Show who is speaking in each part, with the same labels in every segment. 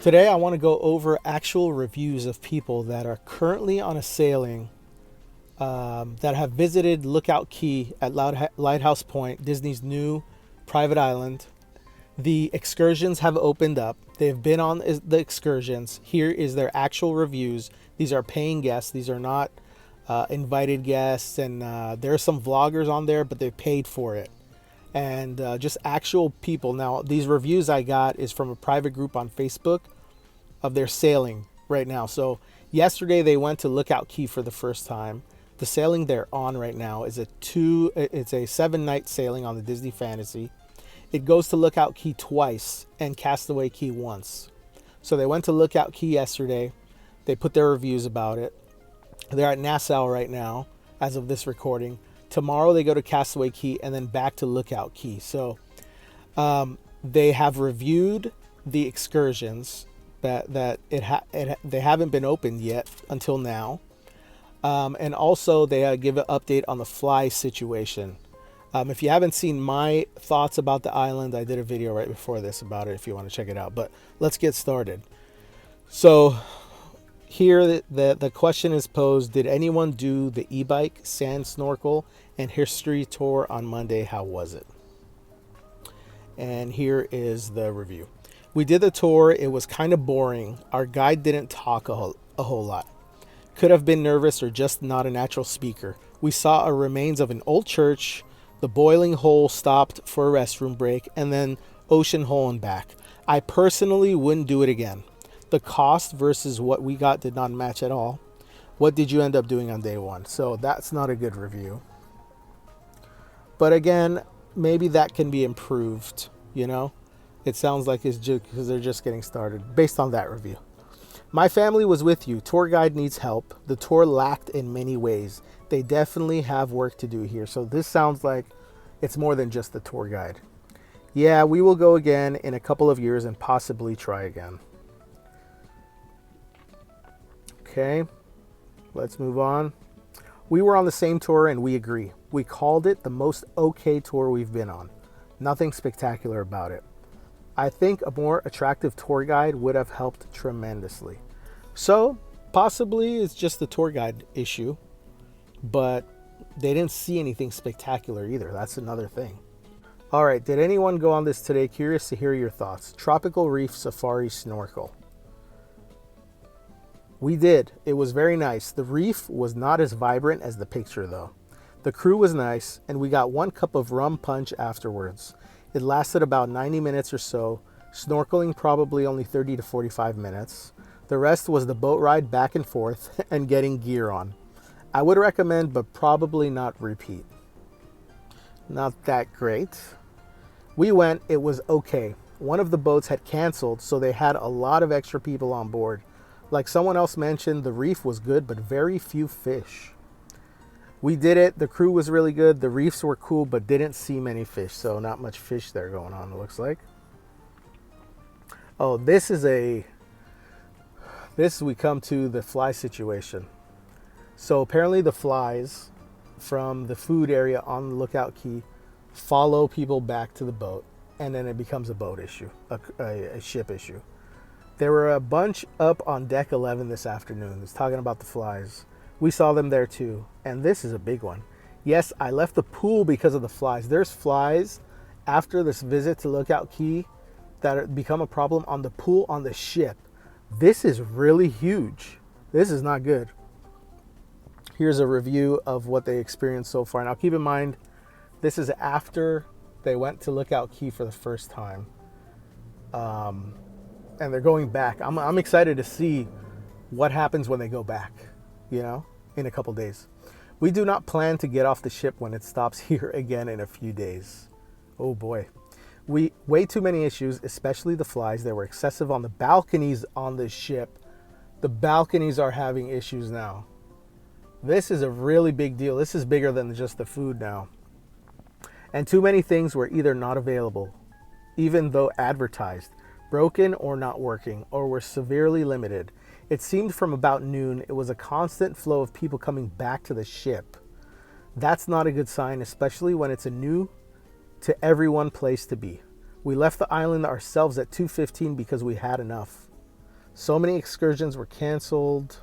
Speaker 1: Today, I want to go over actual reviews of people that are currently on a sailing that have visited Lookout Cay at Lighthouse Point, Disney's new private island. The excursions have opened up. They've been on the excursions. Here is their actual reviews. These are paying guests. These are not invited guests. And there are some vloggers on there, but they paid for it. And just actual people. Now, these reviews I got is from a private group on Facebook of their sailing right now. So yesterday they went to Lookout Cay for the first time. The sailing they're on right now is it's a 7-night sailing on the Disney Fantasy. It goes to Lookout Cay twice and Castaway Cay once. So they went to Lookout Cay yesterday. They put their reviews about it. They're at Nassau right now as of this recording. Tomorrow they go to Castaway Cay and then back to Lookout Cay. So they have reviewed the excursions that they haven't been opened yet until now. And also they give an update on the fly situation. If you haven't seen my thoughts about the island, I did a video right before this about it if you want to check it out. But let's get started. So here the question is posed: did anyone do the e-bike, sand snorkel, and history tour on Monday? How was it? And here is the review. We did the tour. It was kind of boring. Our guide didn't talk a whole lot. Could have been nervous or just not a natural speaker. We saw a remains of an old church, the Boiling Hole stopped for a restroom break, and then Ocean Hole and back. I personally wouldn't do it again. The cost versus what we got did not match at all. What did you end up doing on day one? So that's not a good review. But again, maybe that can be improved, you know? It sounds like it's just because they're just getting started based on that review. My family was with you. Tour guide needs help. The tour lacked in many ways. They definitely have work to do here. So this sounds like it's more than just the tour guide. Yeah, we will go again in a couple of years and possibly try again. Okay, let's move on. We were on the same tour and we agree. We called it the most okay tour we've been on. Nothing spectacular about it. I think a more attractive tour guide would have helped tremendously. So possibly it's just the tour guide issue, but they didn't see anything spectacular either. That's another thing. All right, did anyone go on this today? Curious to hear your thoughts. Tropical Reef Safari Snorkel. We did. It was very nice. The reef was not as vibrant as the picture though. The crew was nice and we got 1 cup of rum punch afterwards. It lasted about 90 minutes or so. Snorkeling probably only 30 to 45 minutes. The rest was the boat ride back and forth and getting gear on. I would recommend, but probably not repeat. Not that great. We went, it was okay. One of the boats had canceled, so they had a lot of extra people on board. Like someone else mentioned, the reef was good, but very few fish. We did it. The crew was really good. The reefs were cool, but didn't see many fish. So not much fish there going on, it looks like. Oh, we come to the fly situation. So apparently the flies from the food area on Lookout Cay follow people back to the boat. And then it becomes a boat issue, a ship issue. There were a bunch up on deck 11 this afternoon. It's talking about the flies. We saw them there too, and this is a big one. Yes, I left the pool because of the flies. There's flies after this visit to Lookout Cay that become a problem on the pool on the ship. This is really huge. This is not good. Here's a review of what they experienced so far. Now keep in mind, this is after they went to Lookout Cay for the first time. And they're going back. I'm excited to see what happens when they go back, you know, in a couple days. We do not plan to get off the ship when it stops here again in a few days. Oh boy. Way too many issues, especially the flies. They were excessive on the balconies on the ship. The balconies are having issues now. This is a really big deal. This is bigger than just the food now. And too many things were either not available, even though advertised, broken or not working, or were severely limited. It seemed from about noon, it was a constant flow of people coming back to the ship. That's not a good sign, especially when it's a new to everyone place to be. We left the island ourselves at 2:15 because we had enough. So many excursions were canceled.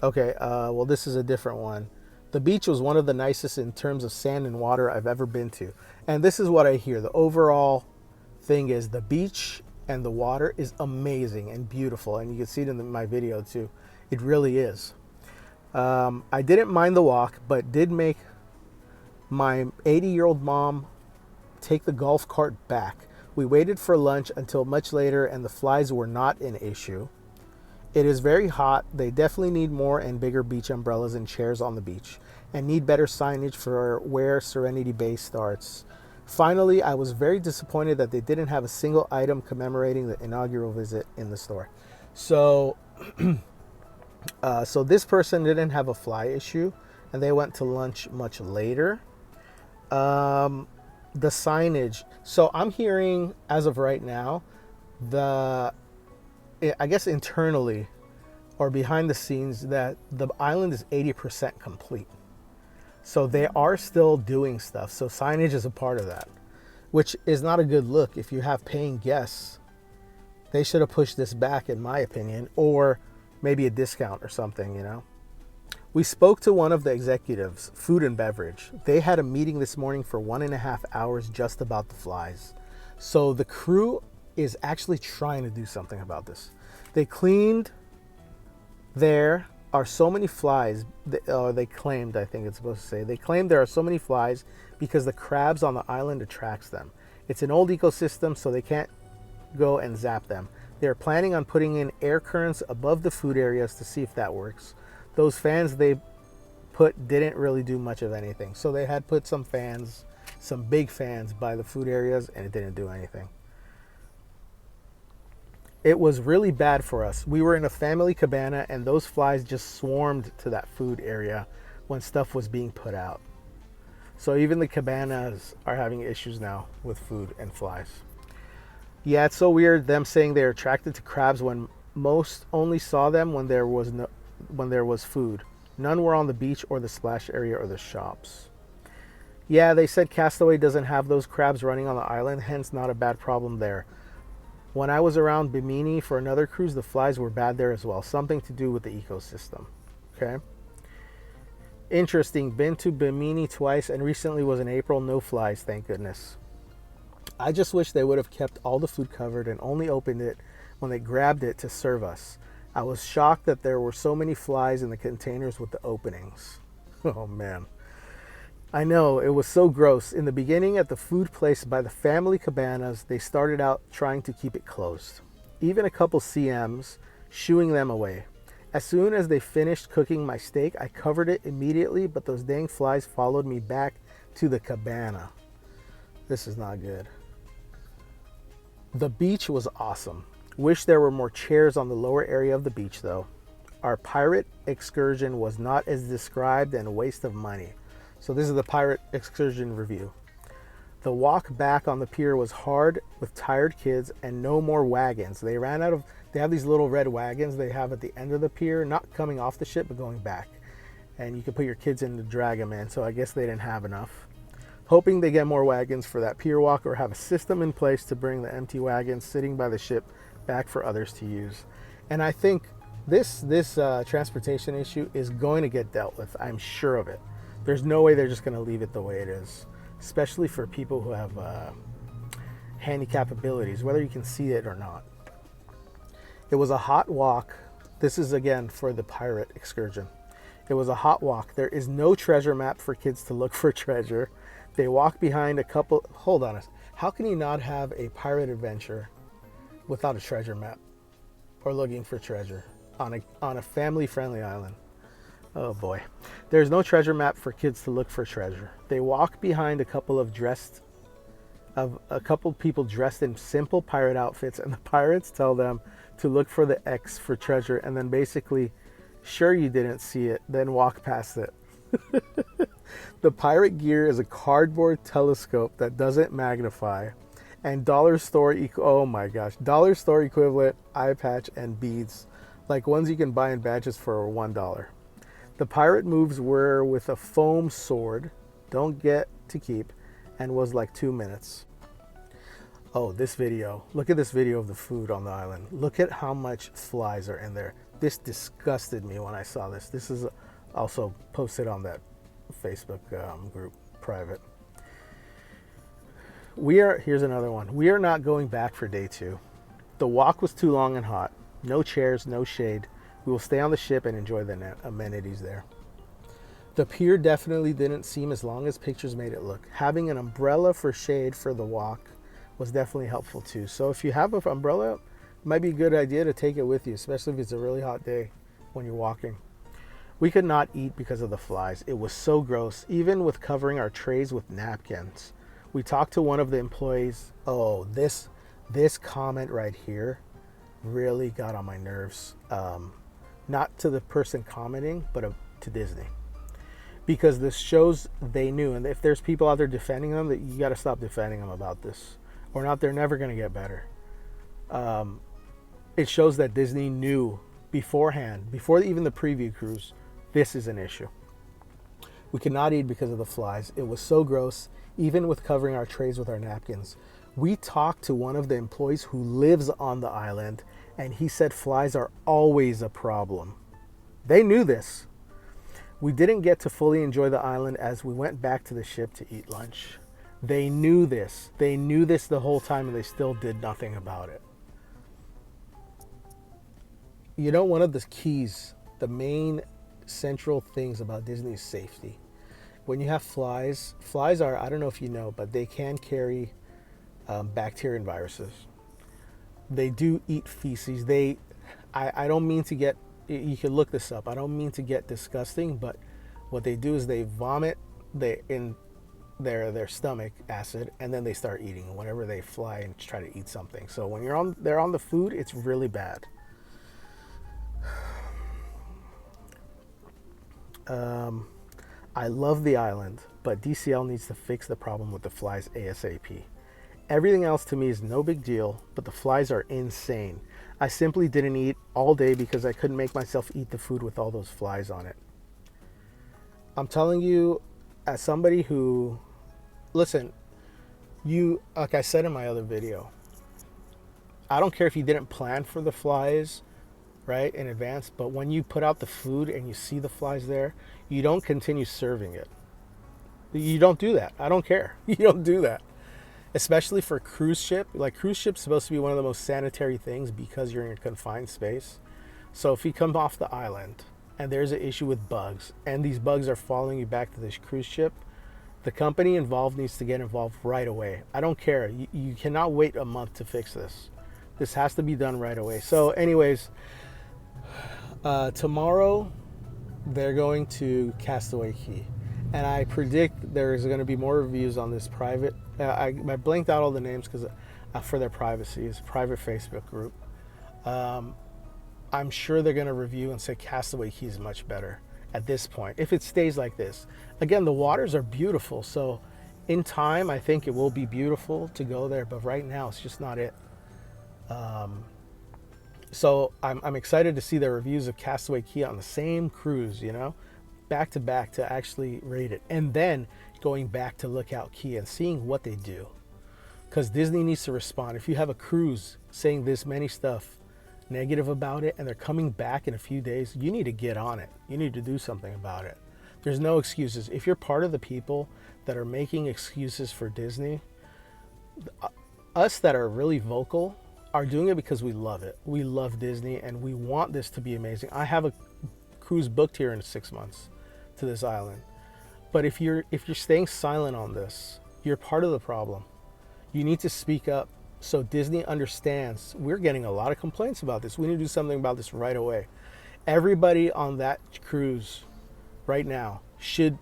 Speaker 1: Okay, well, this is a different one. The beach was one of the nicest in terms of sand and water I've ever been to. And this is what I hear. The overall thing is the beach and the water is amazing and beautiful. And you can see it in my video too. It really is. I didn't mind the walk, but did make my 80-year-old mom take the golf cart back. We waited for lunch until much later and the flies were not an issue. It is very hot. They definitely need more and bigger beach umbrellas and chairs on the beach and need better signage for where Serenity Bay starts. Finally, I was very disappointed that they didn't have a single item commemorating the inaugural visit in the store. So, so this person didn't have a fly issue and they went to lunch much later. The signage. So I'm hearing as of right now, I guess internally or behind the scenes that the island is 80% complete. So they are still doing stuff. So signage is a part of that, which is not a good look. If you have paying guests, they should have pushed this back, in my opinion, or maybe a discount or something, you know. We spoke to one of the executives, food and beverage. They had a meeting this morning for 1.5 hours just about the flies. So the crew is actually trying to do something about this. They cleaned. There are so many flies. They claimed, I think it's supposed to say, they claimed there are so many flies because the crabs on the island attracts them. It's an old ecosystem, so they can't go and zap them. They're planning on putting in air currents above the food areas to see if that works. Those fans they put didn't really do much of anything. So they had put some fans, some big fans by the food areas, and it didn't do anything. It was really bad for us. We were in a family cabana and those flies just swarmed to that food area when stuff was being put out. So even the cabanas are having issues now with food and flies. Yeah, it's so weird them saying they're attracted to crabs when most only saw them when there was food. None were on the beach or the splash area or the shops. Yeah, they said Castaway doesn't have those crabs running on the island, hence not a bad problem there. When I was around Bimini for another cruise, the flies were bad there as well. Something to do with the ecosystem. Okay. Interesting. Been to Bimini twice and recently was in April. No flies, thank goodness. I just wish they would have kept all the food covered and only opened it when they grabbed it to serve us. I was shocked that there were so many flies in the containers with the openings. Oh man. I know, it was so gross. In the beginning at the food place by the family cabanas, they started out trying to keep it closed. Even a couple CMs shooing them away. As soon as they finished cooking my steak, I covered it immediately, but those dang flies followed me back to the cabana. This is not good. The beach was awesome. Wish there were more chairs on the lower area of the beach though. Our pirate excursion was not as described and a waste of money. So this is the pirate excursion review. The walk back on the pier was hard with tired kids and no more wagons. They have these little red wagons they have at the end of the pier, not coming off the ship, but going back. And you can put your kids in to drag them in. So I guess they didn't have enough. Hoping they get more wagons for that pier walk or have a system in place to bring the empty wagons sitting by the ship back for others to use. And I think this transportation issue is going to get dealt with. I'm sure of it. There's no way they're just going to leave it the way it is, especially for people who have handicap abilities, whether you can see it or not. It was a hot walk. This is again for the pirate excursion. It was a hot walk. There is no treasure map for kids to look for treasure. They walk behind a couple. Hold on. How can you not have a pirate adventure without a treasure map or looking for treasure on a family-friendly island? Oh boy. There's no treasure map for kids to look for treasure. They walk behind a couple people dressed in simple pirate outfits, and the pirates tell them to look for the X for treasure, and then basically, sure you didn't see it, then walk past it. The pirate gear is a cardboard telescope that doesn't magnify, and dollar store equivalent eye patch and beads, like ones you can buy in badges for $1. The pirate moves were with a foam sword, don't get to keep, and was like 2 minutes. Oh, this video. Look at this video of the food on the island. Look at how much flies are in there. This disgusted me when I saw this. This is also posted on that Facebook group, private. Here's another one. We are not going back for day 2. The walk was too long and hot. No chairs, no shade. We will stay on the ship and enjoy the amenities there. The pier definitely didn't seem as long as pictures made it look. Having an umbrella for shade for the walk was definitely helpful too. So if you have an umbrella, it might be a good idea to take it with you, especially if it's a really hot day when you're walking. We could not eat because of the flies. It was so gross, even with covering our trays with napkins. We talked to one of the employees. Oh, this comment right here really got on my nerves. Not to the person commenting, but to Disney. Because this shows they knew, and if there's people out there defending them, that you got to stop defending them about this, or not, they're never going to get better. It shows that Disney knew beforehand, before even the preview cruise, this is an issue. We could not eat because of the flies. It was so gross, even with covering our trays with our napkins. We talked to one of the employees who lives on the island, and he said flies are always a problem. They knew this. We didn't get to fully enjoy the island as we went back to the ship to eat lunch. They knew this. They knew this the whole time, and they still did nothing about it. You know, one of the keys, the main central things about Disney is safety. When you have flies are, I don't know if you know, but they can carry bacteria and viruses. They do eat feces. I don't mean to get, you can look this up. I don't mean to get disgusting, but what they do is they vomit in their stomach acid, and then they start eating whenever they fly and try to eat something. So when they're on the food, it's really bad. I love the island, but DCL needs to fix the problem with the flies ASAP. Everything else to me is no big deal, but the flies are insane. I simply didn't eat all day because I couldn't make myself eat the food with all those flies on it. I'm telling you, as somebody who, listen, like I said in my other video, I don't care if you didn't plan for the flies, right, in advance, but when you put out the food and you see the flies there, you don't continue serving it. You don't do that. I don't care. You don't do that. Especially for cruise ship. Like, cruise ship's supposed to be one of the most sanitary things because you're in a confined space. So if you come off the island and there's an issue with bugs, and these bugs are following you back to this cruise ship, the company involved needs to get involved right away. I don't care. You cannot wait a month to fix this. This has to be done right away. So anyways, tomorrow they're going to Castaway Cay, and I predict there's going to be more reviews on this private. I blanked out all the names because for their privacy. It's a private Facebook group. I'm sure they're going to review and say Castaway Cay is much better at this point, if it stays like this. Again, the waters are beautiful, so in time I think it will be beautiful to go there, but right now it's just not it. So I'm excited to see the reviews of Castaway Cay on the same cruise, back to back, to actually rate it. And then going back to Lookout Cay and seeing what they do. Because Disney needs to respond. If you have a cruise saying this many stuff negative about it and they're coming back in a few days, you need to get on it. You need to do something about it. There's no excuses. If you're part of the people that are making excuses for Disney, us that are really vocal are doing it because we love it. We love Disney and we want this to be amazing. I have a cruise booked here in 6 months to this island. But if you're staying silent on this, you're part of the problem. You need to speak up so Disney understands. We're getting a lot of complaints about this. We need to do something about this right away. Everybody on that cruise right now should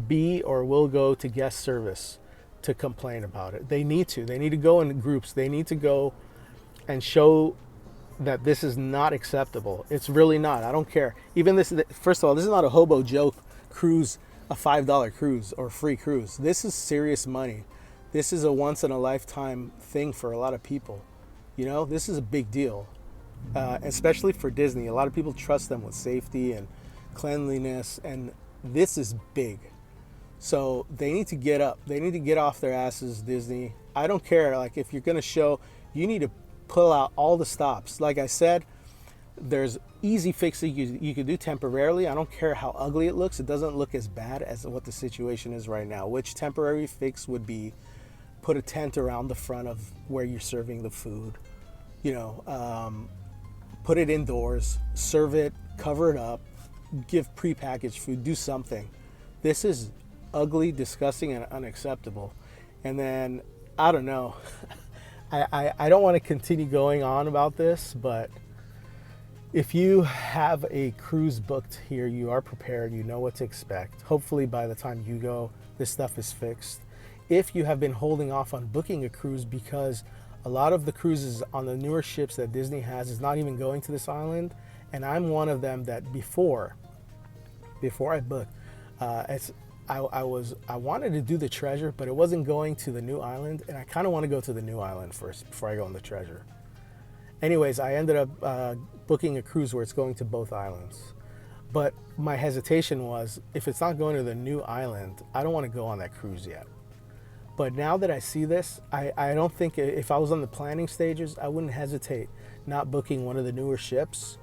Speaker 1: be or will go to guest service to complain about it. They need to. They need to go in groups. They need to go and show that this is not acceptable. It's really not. I don't care. Even this, first of all, this is not a hobo joke cruise, a $5 cruise or free cruise. This is serious money. This is a once in a lifetime thing for a lot of people. This is a big deal, especially for Disney. A lot of people trust them with safety and cleanliness, and this is big. So they need to get up. They need to get off their asses, Disney, I don't care. Like, if you're going to show, you need to pull out all the stops. Like I said, there's easy fixes you could do temporarily. I don't care how ugly it looks. It doesn't look as bad as what the situation is right now. Which temporary fix would be put a tent around the front of where you're serving the food. You know, put it indoors, serve it, cover it up, give prepackaged food, do something. This is ugly, disgusting, and unacceptable. And then, I don't know. I don't want to continue going on about this, but if you have a cruise booked here, you are prepared, you know what to expect. Hopefully by the time you go, this stuff is fixed. If you have been holding off on booking a cruise because a lot of the cruises on the newer ships that Disney has is not even going to this island, and I'm one of them that before I booked, I wanted to do the treasure, but it wasn't going to the new island, and I kind of want to go to the new island first before I go on the treasure. Anyways, I ended up booking a cruise where it's going to both islands. But my hesitation was, if it's not going to the new island, I don't want to go on that cruise yet. But now that I see this, I don't think, if I was on the planning stages, I wouldn't hesitate not booking one of the newer ships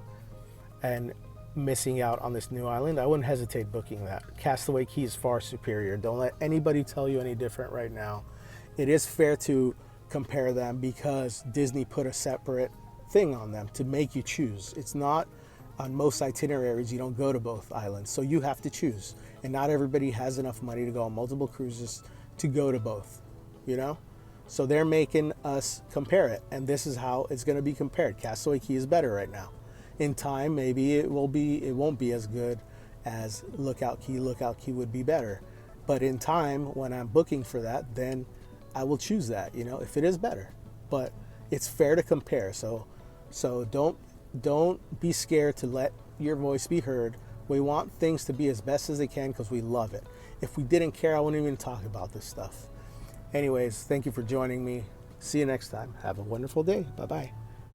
Speaker 1: and missing out on this new island. I wouldn't hesitate booking that. Castaway Cay is far superior. Don't let anybody tell you any different right now. It is fair to compare them because Disney put a separate thing on them to make you choose. It's not on most itineraries, you don't go to both islands, so you have to choose. And not everybody has enough money to go on multiple cruises to go to both, you know? So they're making us compare it, and this is how it's going to be compared. Castaway Cay is better right now. In time, maybe it won't be as good as Lookout Cay. Lookout Cay would be better. But in time, when I'm booking for that, then I will choose that, you know, if it is better. But it's fair to compare. So don't be scared to let your voice be heard. We want things to be as best as they can because we love it. If we didn't care, I wouldn't even talk about this stuff. Anyways, thank you for joining me. See you next time. Have a wonderful day. Bye-bye.